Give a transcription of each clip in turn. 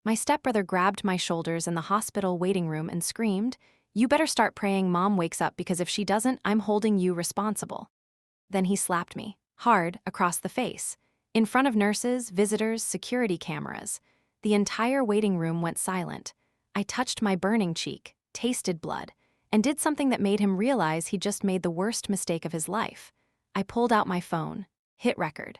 My stepbrother grabbed my shoulders in the hospital waiting room and screamed, "You better start praying Mom wakes up because if she doesn't, I'm holding you responsible." Then he slapped me, hard, across the face, in front of nurses, visitors, security cameras. The entire waiting room went silent. I touched my burning cheek, tasted blood, and did something that made him realize he'd just made the worst mistake of his life. I pulled out my phone, hit record,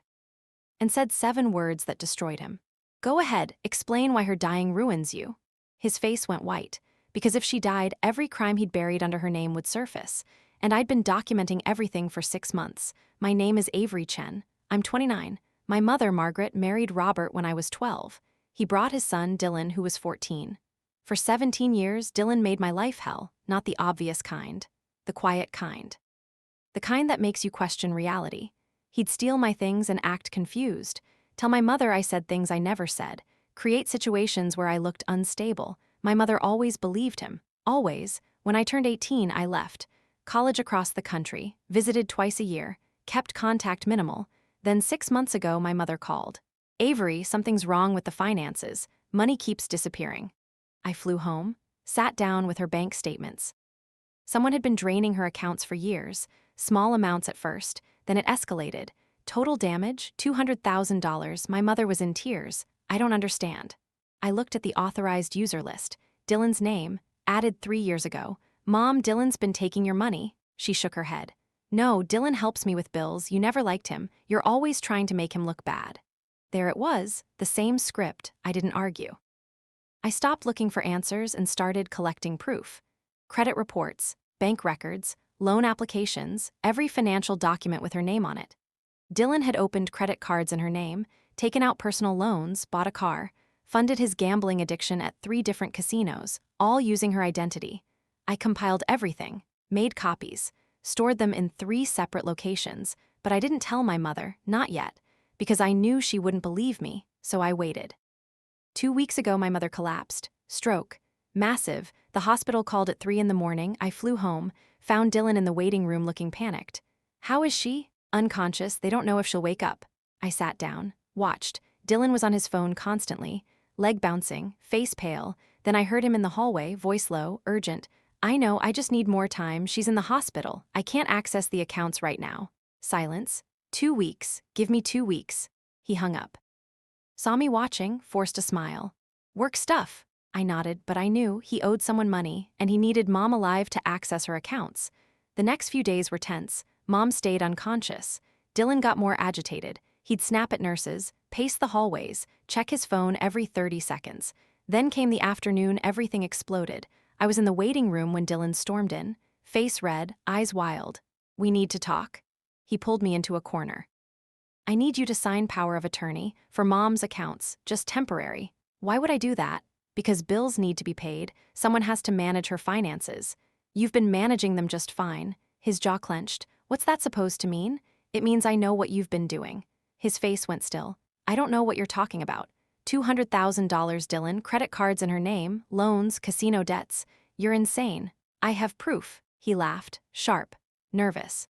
and said 7 words that destroyed him. "Go ahead, explain why her dying ruins you." His face went white, because if she died, every crime he'd buried under her name would surface, and I'd been documenting everything for 6 months. My name is Avery Chen. I'm 29. My mother, Margaret, married Robert when I was 12. He brought his son, Dylan, who was 14. For 17 years, Dylan made my life hell, not the obvious kind, the quiet kind. The kind that makes you question reality. He'd steal my things and act confused, tell my mother I said things I never said, create situations where I looked unstable. My mother always believed him, always. When I turned 18, I left. College across the country, visited twice a year, kept contact minimal. Then 6 months ago, my mother called. "Avery, something's wrong with the finances. Money keeps disappearing." I flew home, sat down with her bank statements. Someone had been draining her accounts for years, small amounts at first, then it escalated. Total damage, $200,000. My mother was in tears. "I don't understand." I looked at the authorized user list. Dylan's name, added 3 years ago. "Mom, Dylan's been taking your money." She shook her head. "No, Dylan helps me with bills. You never liked him. You're always trying to make him look bad." There it was, the same script. I didn't argue. I stopped looking for answers and started collecting proof. Credit reports, bank records, loan applications, every financial document with her name on it. Dylan had opened credit cards in her name, taken out personal loans, bought a car, funded his gambling addiction at 3 different casinos, all using her identity. I compiled everything, made copies, stored them in 3 separate locations, but I didn't tell my mother, not yet, because I knew she wouldn't believe me, so I waited. 2 weeks ago, my mother collapsed. Stroke. Massive. The hospital called at 3 in the morning. I flew home, found Dylan in the waiting room looking panicked. "How is she?" "Unconscious. They don't know if she'll wake up." I sat down, watched. Dylan was on his phone constantly, leg bouncing, face pale. Then I heard him in the hallway, voice low, urgent. "I know, I just need more time. She's in the hospital. I can't access the accounts right now." Silence. 2 weeks. Give me 2 weeks. He hung up. Saw me watching, forced a smile. "Work stuff." I nodded, but I knew he owed someone money, and he needed Mom alive to access her accounts. The next few days were tense. Mom stayed unconscious. Dylan got more agitated. He'd snap at nurses, pace the hallways, check his phone every 30 seconds. Then came the afternoon, everything exploded. I was in the waiting room when Dylan stormed in, face red, eyes wild. "We need to talk." He pulled me into a corner. "I need you to sign power of attorney for Mom's accounts, just temporary." "Why would I do that?" "Because bills need to be paid. Someone has to manage her finances." "You've been managing them just fine." His jaw clenched. "What's that supposed to mean?" "It means I know what you've been doing." His face went still. "I don't know what you're talking about." $200,000, Dylan, credit cards in her name, loans, casino debts. "You're insane." "I have proof." He laughed, sharp, nervous.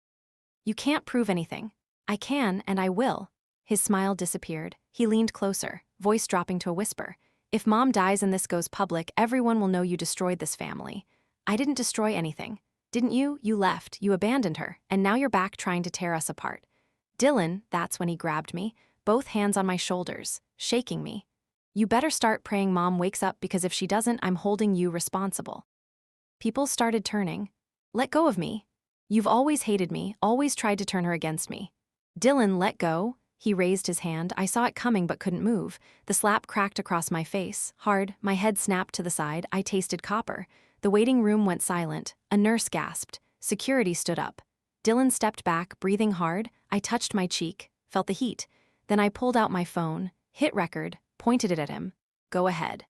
"You can't prove anything." "I can, and I will." His smile disappeared. He leaned closer, voice dropping to a whisper. "If Mom dies and this goes public, everyone will know you destroyed this family." "I didn't destroy anything." "Didn't you? You left, you abandoned her, and now you're back trying to tear us apart." "Dylan," that's when he grabbed me, both hands on my shoulders, shaking me. "You better start praying Mom wakes up because if she doesn't, I'm holding you responsible." People started turning. "Let go of me. You've always hated me, always tried to turn her against me." "Dylan, let go." He raised his hand. I saw it coming but couldn't move. The slap cracked across my face, hard. My head snapped to the side. I tasted copper. The waiting room went silent. A nurse gasped. Security stood up. Dylan stepped back, breathing hard. I touched my cheek, felt the heat. Then I pulled out my phone, hit record, pointed it at him. "Go ahead.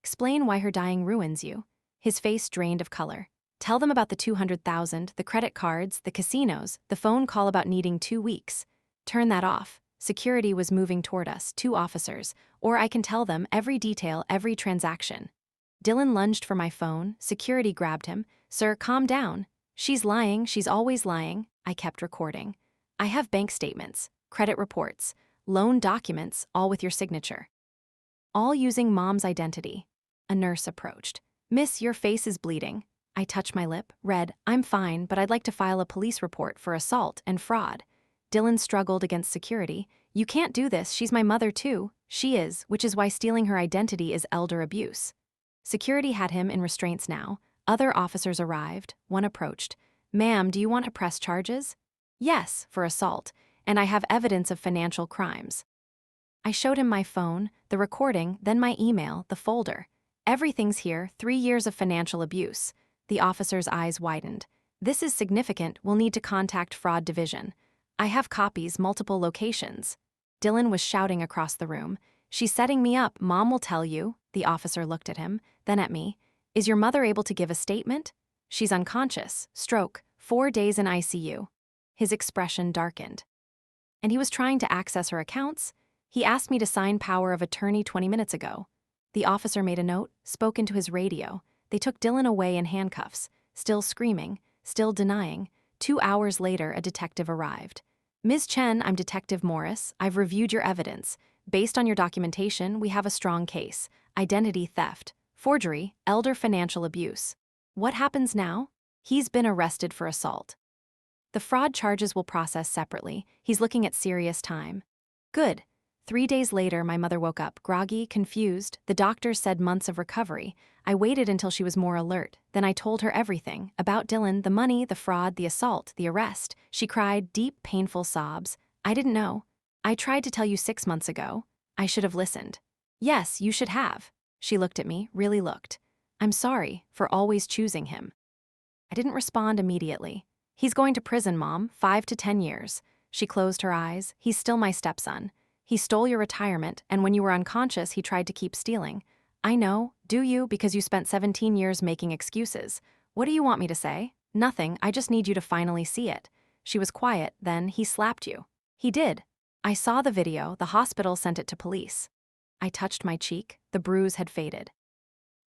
Explain why her dying ruins you." His face drained of color. "Tell them about the 200,000, the credit cards, the casinos, the phone call about needing 2 weeks. Turn that off." Security was moving toward us, 2 officers, "or I can tell them every detail, every transaction." Dylan lunged for my phone. Security grabbed him. "Sir, calm down." "She's lying, she's always lying." I kept recording. "I have bank statements, credit reports, loan documents, all with your signature." all using mom's identity. A nurse approached. "Miss, your face is bleeding." I touched my lip, read, "I'm fine, but I'd like to file a police report for assault and fraud." Dylan struggled against security. "You can't do this, she's my mother too." "She is, which is why stealing her identity is elder abuse." Security had him in restraints now. Other officers arrived. One approached. "Ma'am, do you want to press charges?" "Yes, for assault, and I have evidence of financial crimes." I showed him my phone, the recording, then my email, the folder. "Everything's here, 3 years of financial abuse." The officer's eyes widened. "This is significant, we'll need to contact Fraud Division." "I have copies, multiple locations." Dylan was shouting across the room. "She's setting me up, Mom will tell you." The officer looked at him, then at me. "Is your mother able to give a statement?" "She's unconscious, stroke, 4 days in ICU." His expression darkened. "And he was trying to access her accounts? He asked me to sign power of attorney 20 minutes ago." The officer made a note, spoke into his radio. They took Dylan away in handcuffs, still screaming, still denying. 2 hours later, a detective arrived. "Ms. Chen, I'm Detective Morris. I've reviewed your evidence. Based on your documentation, we have a strong case. Identity theft, forgery, elder financial abuse." "What happens now?" "He's been arrested for assault. The fraud charges will process separately. He's looking at serious time." "Good." 3 days later, my mother woke up, groggy, confused. The doctors said months of recovery. I waited until she was more alert. Then I told her everything, about Dylan, the money, the fraud, the assault, the arrest. She cried, deep, painful sobs. "I didn't know. I tried to tell you 6 months ago. I should have listened." "Yes, you should have." She looked at me, really looked. "I'm sorry for always choosing him." I didn't respond immediately. "He's going to prison, Mom, 5 to 10 years. She closed her eyes. "He's still my stepson. He stole your retirement, and when you were unconscious, he tried to keep stealing." "I know. Do you? Because you spent 17 years making excuses." "What do you want me to say?" "Nothing. I just need you to finally see it." She was quiet. "Then he slapped you." "He did. I saw the video. The hospital sent it to police." I touched my cheek. The bruise had faded.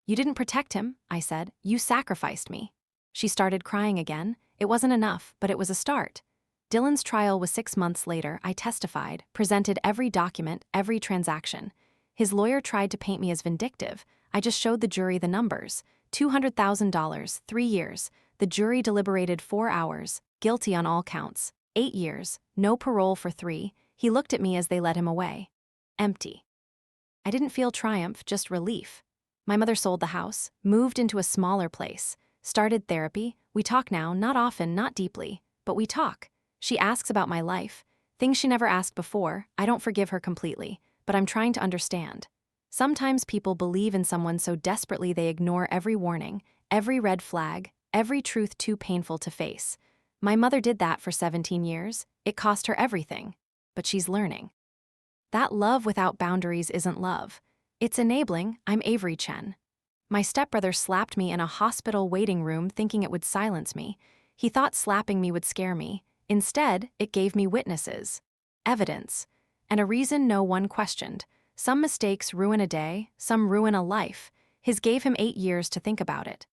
"You didn't protect him," I said. "You sacrificed me." She started crying again. It wasn't enough, but it was a start. Dylan's trial was 6 months later. I testified, presented every document, every transaction. His lawyer tried to paint me as vindictive. I just showed the jury the numbers. $200,000, 3 years. The jury deliberated 4 hours, guilty on all counts. 8 years, no parole for 3. He looked at me as they led him away. Empty. I didn't feel triumph, just relief. My mother sold the house, moved into a smaller place, started therapy. We talk now, not often, not deeply, but we talk. She asks about my life, things she never asked before. I don't forgive her completely, but I'm trying to understand. Sometimes people believe in someone so desperately they ignore every warning, every red flag, every truth too painful to face. My mother did that for 17 years. It cost her everything. But she's learning. That love without boundaries isn't love. It's enabling. I'm Avery Chen. My stepbrother slapped me in a hospital waiting room thinking it would silence me. He thought slapping me would scare me. Instead, it gave me witnesses, evidence, and a reason no one questioned. Some mistakes ruin a day, some ruin a life. His gave him 8 years to think about it.